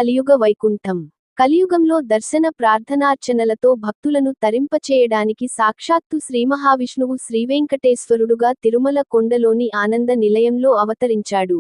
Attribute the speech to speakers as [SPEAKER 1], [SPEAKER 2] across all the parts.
[SPEAKER 1] కలియుగ వైకుంఠం. కలియుగంలో దర్శన ప్రార్థనార్చనలతో భక్తులను తరింపచేయడానికి సాక్షాత్తు శ్రీమహావిష్ణువు శ్రీవేంకటేశ్వరుడుగా తిరుమల కొండలోని ఆనంద నిలయంలో అవతరించాడు.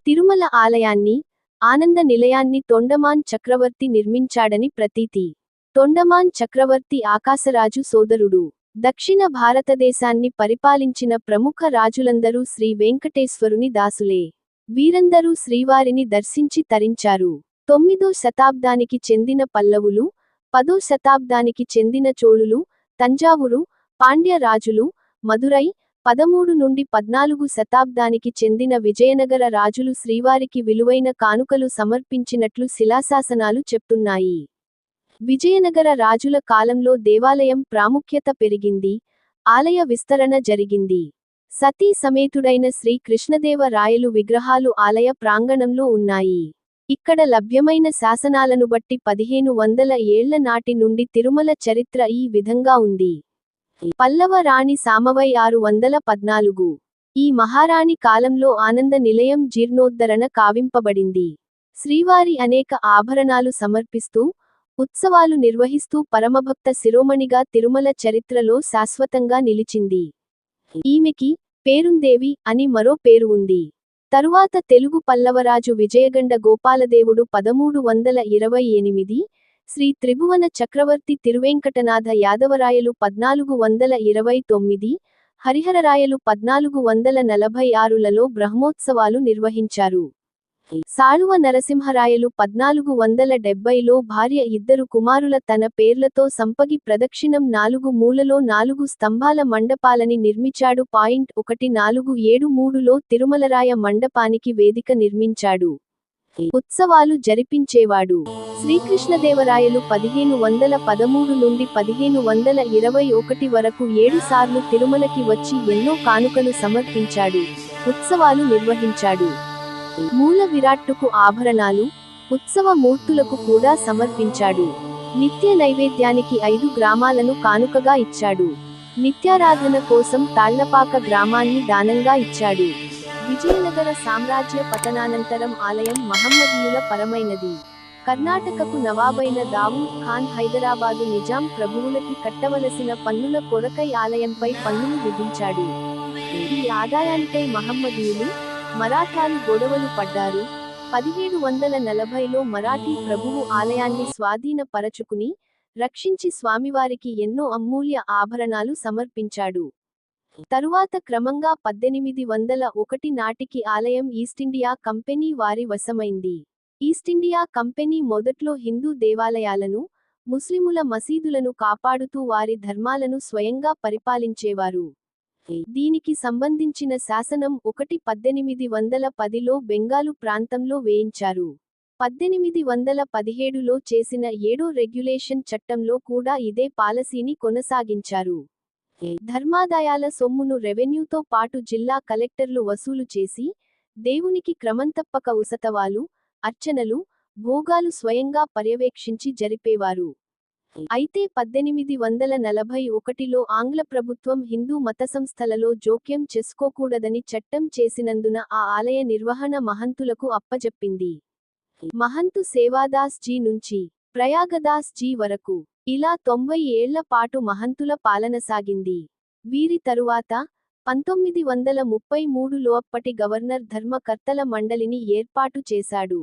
[SPEAKER 1] తిరుమల ఆలయాన్ని, ఆనంద నిలయాన్ని తొండమాన్ చక్రవర్తి నిర్మించాడని ప్రతీతి. తొండమాన్ చక్రవర్తి ఆకాశరాజు సోదరుడు. దక్షిణ భారతదేశాన్ని పరిపాలించిన ప్రముఖ రాజులందరూ శ్రీ వెంకటేశ్వరుని దాసులే. వీరందరూ శ్రీవారిని దర్శించి తరించారు. 9వ శతాబ్దానికి చెందిన పల్లవులు, 10వ శతాబ్దానికి చెందిన చోళులు, తంజావూరు, పాండ్య రాజులు, మదురై, 13 నుండి 14 శతాబ్దానికి చెందిన విజయనగర రాజులు శ్రీవారికి విలువైన కానుకలు సమర్పించినట్లు శిలాశాసనాలు చెప్తున్నాయి. విజయనగర రాజుల కాలంలో దేవాలయం ప్రాముఖ్యత పెరిగింది, ఆలయ విస్తరణ జరిగింది. సతీ సమేతుడైన శ్రీ కృష్ణదేవరాయలు విగ్రహాలు ఆలయ ప్రాంగణంలో ఉన్నాయి. ఇక్కడ లభ్యమైన శాసనాలను బట్టి 1500 ఏళ్ల నాటి నుండి తిరుమల చరిత్ర ఈ విధంగా ఉంది. పల్లవ రాణి సామవై 614. ఈ మహారాణి కాలంలో ఆనంద నిలయం జీర్ణోద్ధరణ కావింపబడింది. శ్రీవారి అనేక ఆభరణాలు సమర్పిస్తూ, ఉత్సవాలు నిర్వహిస్తూ పరమభక్త శిరోమణిగా తిరుమల చరిత్రలో శాశ్వతంగా నిలిచింది. ఈమెకి పేరుందేవి అని మరో పేరు ఉంది. తరువాత తెలుగు పల్లవరాజు విజయగండ గోపాలదేవుడు 1328, శ్రీ త్రిభువన చక్రవర్తి తిరువేంకటనాథ యాదవరాయలు 1429, హరిహరరాయలు 1446లలో బ్రహ్మోత్సవాలు నిర్వహించారు. సాళువ నరసింహరాయలు 1470లో భార్య 2 కుమారుల తన పేర్లతో సంపగి ప్రదక్షిణం 4 మూలలో 4 స్తంభాల మండపాలని నిర్మించాడు. 1473లో తిరుమలరాయ మండపానికి వేదిక నిర్మించాడు. ఉత్సవాలు జరిపించేవాడు. శ్రీకృష్ణదేవరాయలు 1513 నుండి 1521 వరకు 7 సార్లు తిరుమలకి వచ్చి ఎన్నో కానుకలు సమర్పించాడు, ఉత్సవాలు నిర్వహించాడు. మూల విరాట్టుకు ఆభరణాలు, ఉత్సవ మూర్తులకు కూడా సమర్పించాడు. నిత్య నైవేద్యానికి 5 గ్రామాలను కానుకగా ఇచ్చాడు. నిత్యారాధన కోసం తాళ్లపాక గ్రామాన్ని దానంగా ఇచ్చాడు. విజయనగర సామ్రాజ్య పతనానంతరం ఆలయం మహమ్మదీయుల పరమైనది. కర్ణాటకకు నవాబైన దావూద్ ఖాన్ హైదరాబాదు నిజాం ప్రభువులకి కట్టవలసిన పన్నుల కొరకై ఆలయంపై పన్నులు విధించాడు. ఈ ఆదాయానికై మహమ్మదీయులు, మరాఠాలు గొడవలు పడ్డారు. 1740లో మరాఠీ ప్రభువు ఆలయాన్ని స్వాధీన పరచుకుని, రక్షించి స్వామివారికి ఎన్నో అమూల్య ఆభరణాలు సమర్పించాడు. తరువాత క్రమంగా 1801 నాటికి ఆలయం ఈస్టిండియా కంపెనీ వారి వశమైంది. ఈస్టిండియా కంపెనీ మొదట్లో హిందూ దేవాలయాలను, ముస్లిముల మసీదులను కాపాడుతూ వారి ధర్మాలను స్వయంగా పరిపాలించేవారు. దీనికి సంబంధించిన శాసనం 1810లో బెంగాలు ప్రాంతంలో వేయించారు. 1817లో చేసిన 7వ రెగ్యులేషన్ చట్టంలో కూడా ఇదే పాలసీని కొనసాగించారు. ధర్మాదాయాల సొమ్మును రెవెన్యూతో పాటు జిల్లా కలెక్టర్లు వసూలు చేసి, దేవునికి క్రమంతప్పక ఉసతవాలు, అర్చనలు, భోగాలు స్వయంగా పర్యవేక్షించి జరిపేవారు. అయితే 1841లో ఆంగ్ల ప్రభుత్వం హిందూ మతసంస్థలలో జోక్యం చేసుకోకూడదని చట్టం చేసినందున ఆ ఆలయ నిర్వహణ మహంతులకు అప్పజెప్పింది. మహంతు సేవాదాస్ జీ నుంచి ప్రయాగదాస్ జీ వరకు ఇలా 90 ఏళ్ల పాటు మహంతుల పాలన సాగింది. వీరి తరువాత 1933లో అప్పటి గవర్నర్ ధర్మకర్తల మండలిని ఏర్పాటు చేశాడు.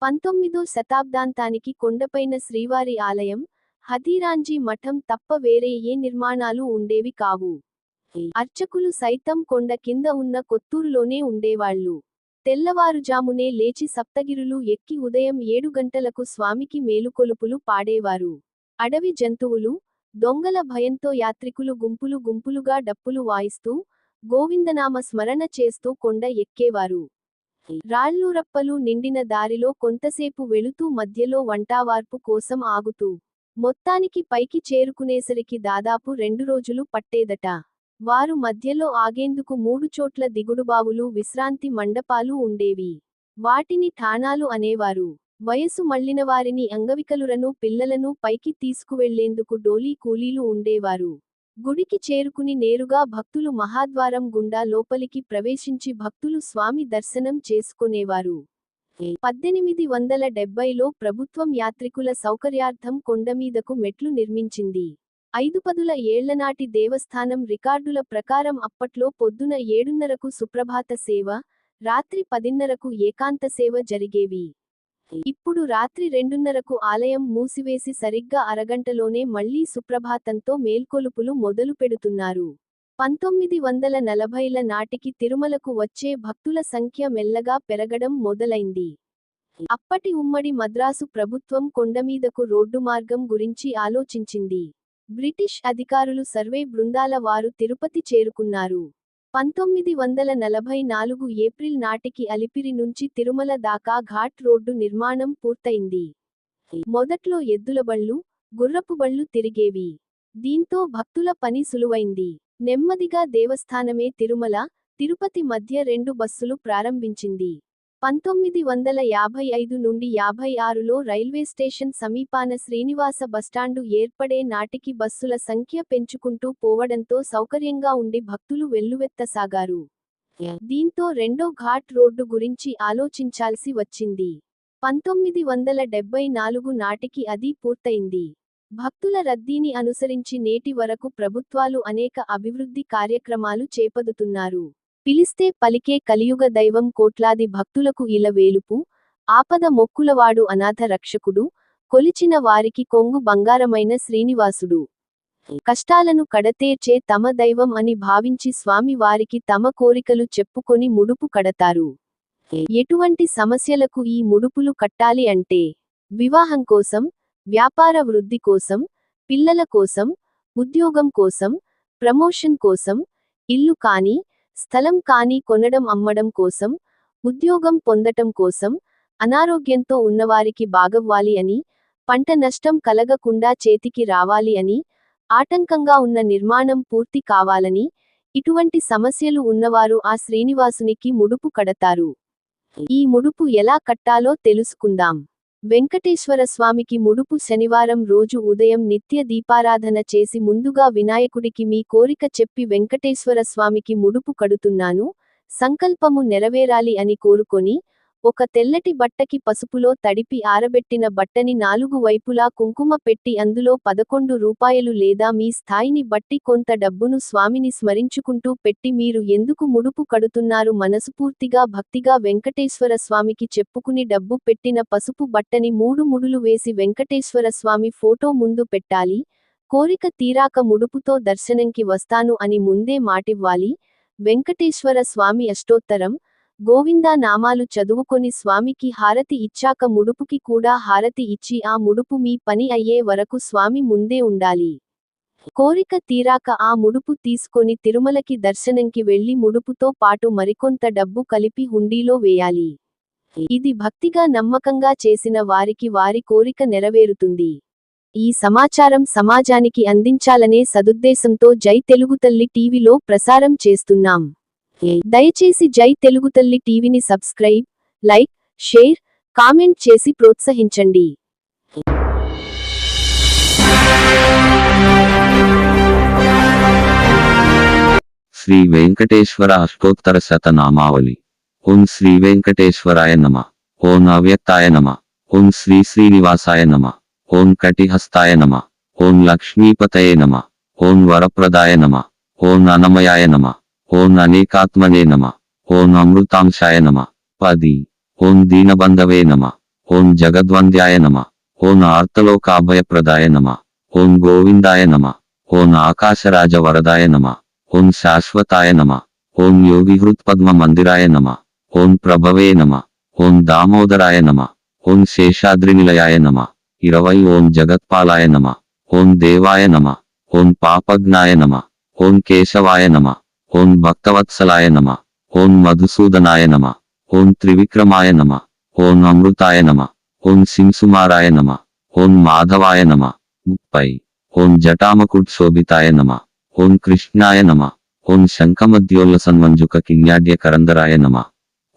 [SPEAKER 1] 19వ శతాబ్దాంతానికి కొండపైన శ్రీవారి ఆలయం, హథీరాంజీ మఠం తప్ప వేరే ఏ నిర్మాణాలు ఉండేవి కావు. అర్చకులు సైతం కొండ కింద ఉన్న కొత్తూరులోనే ఉండేవాళ్లు. తెల్లవారుజామునే లేచి సప్తగిరులు ఎక్కి ఉదయం 7 గంటలకు స్వామికి మేలుకొలుపులు పాడేవారు. అడవి జంతువులు, దొంగల భయంతో యాత్రికులు గుంపులు గుంపులుగా డప్పులు వాయిస్తూ, గోవిందనామ స్మరణ చేస్తూ కొండ ఎక్కేవారు. రాళ్ళూరప్పలు నిండిన దారిలో కొంతసేపు వెళుతూ మధ్యలో వంటావార్పు కోసం ఆగుతూ, మొత్తానికి పైకి చేరుకునేసరికి దాదాపు 2 రోజులు పట్టేదట. వారు మధ్యలో ఆగేందుకు 3 చోట్ల దిగుడుబావులు, విశ్రాంతి మండపాలు ఉండేవి. వాటిని ఠాణాలు అనేవారు. వయసు మళ్లినవారిని, అంగవికలురను, పిల్లలను పైకి తీసుకువెళ్లేందుకు డోలీ కూలీలు ఉండేవారు. గుడికి చేరుకుని నేరుగా భక్తులు మహాద్వారం గుండా లోపలికి ప్రవేశించి భక్తులు స్వామి దర్శనం చేసుకునేవారు. 1870లో ప్రభుత్వం యాత్రికుల సౌకర్యార్థం కొండమీదకు మెట్లు నిర్మించింది. 5 ఏళ్లనాటి దేవస్థానం రికార్డుల ప్రకారం అప్పట్లో పొద్దున 7:30కు సుప్రభాత సేవ, రాత్రి 10:30కు ఏకాంత సేవ జరిగేవి. ఇప్పుడు రాత్రి 2:30కు ఆలయం మూసివేసి సరిగ్గా అరగంటలోనే మళ్లీ సుప్రభాతంతో మేల్కొలుపులు మొదలుపెడుతున్నారు. 1940ల నాటికి తిరుమలకు వచ్చే భక్తుల సంఖ్య మెల్లగా పెరగడం మొదలైంది. అప్పటి ఉమ్మడి మద్రాసు ప్రభుత్వం కొండమీదకు రోడ్డు మార్గం గురించి ఆలోచించింది. బ్రిటిష్ అధికారులు సర్వే బృందాల వారు తిరుపతి చేరుకున్నారు. 1944 ఏప్రిల్ నాటికి అలిపిరి నుంచి తిరుమల దాకా ఘాట్ రోడ్డు నిర్మాణం పూర్తయింది. మొదట్లో ఎద్దులబళ్ళు, గుర్రపుబళ్ళు తిరిగేవి. దీంతో భక్తుల పని సులువైంది. నెమ్మదిగా దేవస్థానమే తిరుమల, తిరుపతి మధ్య 2 బస్సులు ప్రారంభించింది. 1955 నుండి 56లో రైల్వే స్టేషన్ సమీపాన శ్రీనివాస బస్టాండు ఏర్పడే నాటికి బస్సుల సంఖ్య పెంచుకుంటూ పోవడంతో సౌకర్యంగా ఉండి భక్తులు వెల్లువెత్తసాగారు. దీంతో రెండో ఘాట్ రోడ్డు గురించి ఆలోచించాల్సి వచ్చింది. 1974 నాటికి అది పూర్తయింది. భక్తుల రద్దీని అనుసరించి నేటి వరకు ప్రభుత్వాలు అనేక అభివృద్ధి కార్యక్రమాలు చేపడుతున్నారు. పిలిస్తే పలికే కలియుగ దైవం కోట్లాది భక్తులకు ఇలవేలుపు, ఆపద మొక్కులవాడు అనాథ రక్షకుడు, కొలిచిన వారికి కొంగు బంగారమైన శ్రీనివాసుడు. కష్టాలను కడతేర్చే తమ దైవం అని భావించి స్వామి వారికి తమ కోరికలు చెప్పుకొని ముడుపు కడతారు. ఎటువంటి సమస్యలకు ఈ ముడుపులు కట్టాలి అంటే వివాహం కోసం, వ్యాపార వృద్ధి కోసం, పిల్లల కోసం, ఉద్యోగం కోసం, ప్రమోషన్ కోసం, ఇల్లు కానీ, స్థలం కానీ కొనడం అమ్మడం కోసం, ఉద్యోగం పొందటం కోసం, అనారోగ్యంతో ఉన్నవారికి బాగవ్వాలి అని, పంట నష్టం కలగకుండా చేతికి రావాలి అని, ఆటంకంగా ఉన్న నిర్మాణం పూర్తి కావాలని, ఇటువంటి సమస్యలు ఉన్నవారు ఆ శ్రీనివాసునికి ముడుపు కడతారు. ఈ ముడుపు ఎలా కట్టాలో తెలుసుకుందాం. వెంకటేశ్వర స్వామికి ముడుపు శనివారం రోజు ఉదయం నిత్య దీపారాధన చేసి ముందుగా వినాయకుడికి మీ కోరిక చెప్పి వెంకటేశ్వర స్వామికి ముడుపు కడుతున్నాను, సంకల్పము నెరవేరాలి అని కోరుకొని, ఒక తెల్లటి బట్టకి పసుపులో తడిపి ఆరబెట్టిన బట్టని 4 వైపులా కుంకుమ పెట్టి అందులో 11 రూపాయలు లేదా మీ స్థాయిని బట్టి కొంత డబ్బును స్వామిని స్మరించుకుంటూ పెట్టి మీరు ఎందుకు ముడుపు కడుతున్నారు మనసుపూర్తిగా భక్తిగా వెంకటేశ్వర స్వామికి చెప్పుకుని డబ్బు పెట్టిన పసుపు బట్టని 3 ముడులు వేసి వెంకటేశ్వర స్వామి ఫోటో ముందు పెట్టాలి. కోరిక తీరాక ముడుపుతో దర్శనంకి వస్తాను అని ముందే మాటివ్వాలి. వెంకటేశ్వర స్వామి అష్టోత్తరం, గోవిందా నామాలు చదువుకొని స్వామికి హారతి ఇచ్చాక ముడుపుకి కూడా హారతి ఇచ్చి ఆ ముడుపు మీ పని అయ్యే వరకు స్వామి ముందే ఉండాలి. కోరిక తీరాక ఆ ముడుపు తీసుకొని తిరుమలకి దర్శనంకి వెళ్లి ముడుపుతో పాటు మరికొంత డబ్బు కలిపి హుండీలో వేయాలి. ఇది భక్తిగా నమ్మకంగా చేసిన వారికి వారి కోరిక నెరవేరుతుంది. ఈ సమాచారం సమాజానికి అందించాలనే సదుద్దేశంతో జై తెలుగుతల్లి టీవీలో ప్రసారం చేస్తున్నాం. దయచేసి జై తెలుగుతల్లి టీవీని సబ్స్క్రైబ్, లైక్, షేర్, కామెంట్ చేసి ప్రోత్సహించండి.
[SPEAKER 2] శ్రీ వెంకటేశ్వర అష్టోత్తర శతనామావళి. ఓం శ్రీ వెంకటేశ్వరాయ నమ. ఓం అవ్యక్తాయ నమ. ఓం శ్రీ శ్రీనివాసాయ నమ. ఓం కటిహస్తాయ నమ. ఓం లక్ష్మీపతయే నమ. ఓం వరప్రదాయ నమ. ఓం అనమయాయ నమ. ఓం అనేకాత్మనే నమ. ఓం అమృతాంశాయ నమ. 10. ఓం దీనబంధవే నమ. ఓం జగద్వంద్యాయ నమ. ఓం ఆర్తలోకాభయప్రదాయ నమ. ఓం గోవిందాయ నమ. ఓం ఆకాశరాజ వరదాయ నమ. ఓం శాశ్వతాయ నమ. ఓం యోగిహృత్పద్మ మందిరాయ నమ. ఓం ప్రభవే నమ. ఓం దామోదరాయ నమ. ఓం శేషాద్రినిలయాయ నమ. 20. ఓం జగత్పాలాయ నమ. ఓం దేవాయ నమ. ఓం పాపజ్ఞాయ నమ. ఓం కేశవాయ నమ. ఓం భక్తవత్సలాయ నమ. ఓం మధుసూదనాయ నమ. ఓం త్రివిక్రమాయ నమ. ఓం అమృతాయ నమ. ఓం సింసుమారాయ నమ. ఓం మాధవాయ నమ. 30. ఓం జటామకుట్శోభితాయ నమ. ఓం కృష్ణాయ నమ. ఓం శంఖమద్యోల్లసన్మంజుక కిన్యాడ్య కరందరాయ నమ.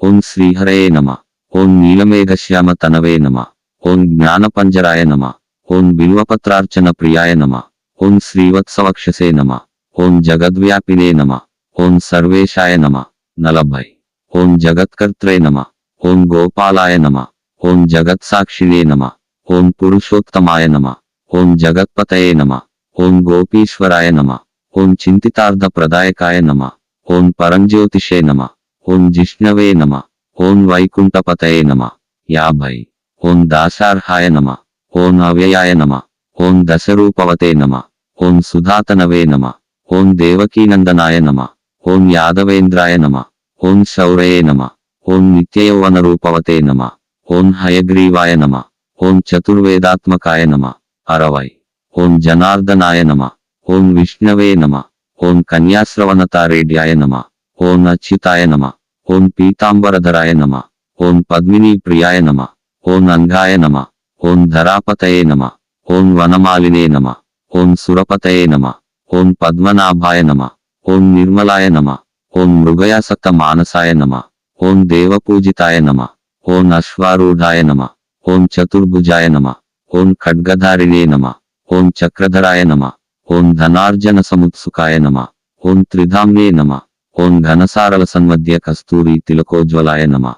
[SPEAKER 2] ఓం శ్రీహరయే నమ. ఓం నీలమేఘశ్యామ తనవే నమ. ఓం జ్ఞానపంజరాయ నమ. ఓం బిల్వపత్రార్చన ప్రియాయ నమ. ఓం శ్రీవత్సవక్షసే నమ. ఓం జగద్వ్యాపినే నమ. ఓం సర్వేశాయ నమ. 40. ఓం జగత్కర్త్రే నమ. ఓం గోపాలాయ నమః. ఓం జగత్సాక్షిణే నమః. ఓం పురుషోత్తమాయ నమః. ఓం జగత్పతయే నమః. ఓం గోపీశ్వరాయ నమః. ఓం చింతితార్థ ప్రదాయకాయ నమః. ఓం పరంజ్యోతిషే నమః. ఓం జిష్ణవే నమః. ఓం వైకుంఠపతయే నమః. 50. ఓం దాశార్హాయ నమః. ఓం అవ్యయాయ నమః. ఓం దశరూపవతే నమః. ఓం సుధాతనవే నమః. ఓం దేవకీనందనాయ నమః. ఓం యాదవేంద్రాయ నమః. ఓం శౌరయే నమః. ఓం నిత్యయౌవన రూపవతే నమః. ఓం హయగ్రీవాయ నమః. ఓం చతుర్వేదాత్మకాయ నమః. 60. ఓం జనార్దనాయ నమః. ఓం విష్ణవే నమః. ఓం కన్యాశ్రవణతారేడ్యాయ నమః. ఓం అచ్యుతాయ నమః. ఓం పీతాంబరధరాయ నమః. ఓం పద్మినీ ప్రియాయ నమః. ఓం అంగాయ నమః. ఓం ధరాపతయే నమః. ఓం వనమాలినే నమః. ఓం సురపతయే నమః. ఓం పద్మనాభాయ నమః. ఓం నిర్మలాయ నమః. ఓం మృగయాసక్త మానసాయ నమః. ఓం దేవపూజితాయ నమః. ఓం అశ్వారూఢాయ నమః. ఓం చతుర్భుజాయ నమః. ఓం ఖడ్గధారిణే నమః. ఓం చక్రధరాయ నమః. ఓం ధనార్జన సముత్సుకాయ నమః. ఓం త్రిధామ్నే నమః. ఓం ఘనసారల సన్మధ్య కస్తూరి తిలకోజ్వలాయ నమః.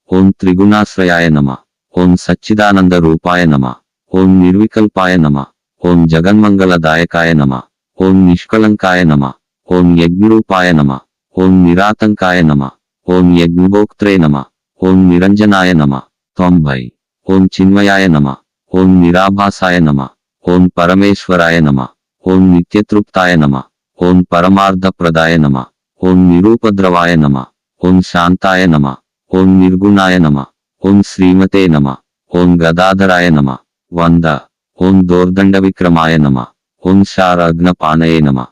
[SPEAKER 2] ఓం త్రిగుణాశ్రయాయ నమః. ఓం సచ్చిదానంద రూపాయ నమః. ఓం నిర్వికల్పాయ నమః. ఓం జగన్మంగళదాయకాయ నమః. ఓం నిష్కళంకాయ నమః. ఓం యజ్ఞరూపాయ నమః. ఓం నిరాతంకాయ నమః. ఓం యజ్ఞభోక్త్రే నమః. ఓం నిరంజనాయ నమః. 90. ఓం చిన్మయాయ నమః. ఓం నిరాభాసాయ నమః. ఓం పరమేశ్వరాయ నమః. ఓం నిత్యతృప్తాయ నమః. ఓం పరమార్థప్రదాయ నమః. ఓం నిరూపద్రవాయ నమః. ఓం శాంతాయ నమః. ఓం నిర్గుణాయ నమః. ఓం శ్రీమతే నమః. ఓం గదాధరాయ నమః. 100. ఓం దోర్దండ విక్రమాయ నమః. ఓం శారగ్నపాణయే నమః.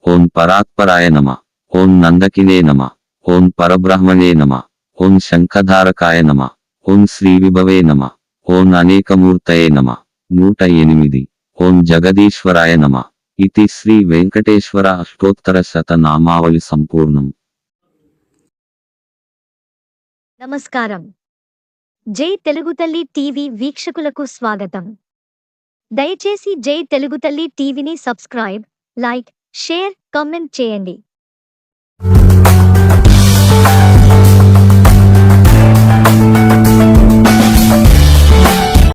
[SPEAKER 2] ఓం పరాత్పరాయ నమః. ఓం నందకినే నమః. ఓం పరబ్రహ్మణే నమః. ఓం శంఖధారకాయ నమః. ఓం శ్రీవిభవే నమః. ఓం అనేకమూర్తయే నమః. 108. ఓం జగదీశ్వరాయ నమః. ఇతి శ్రీ వెంకటేశ్వర అష్టోత్తర శతనామావళి సంపూర్ణం.
[SPEAKER 3] నమస్కారం. జై తెలుగు తల్లి టీవీ వీక్షకులకు స్వాగతం. దయచేసి జై తెలుగు తల్లి టీవీని సబ్స్క్రైబ్, లైక్, షేర్, కామెంట్ చేయండి.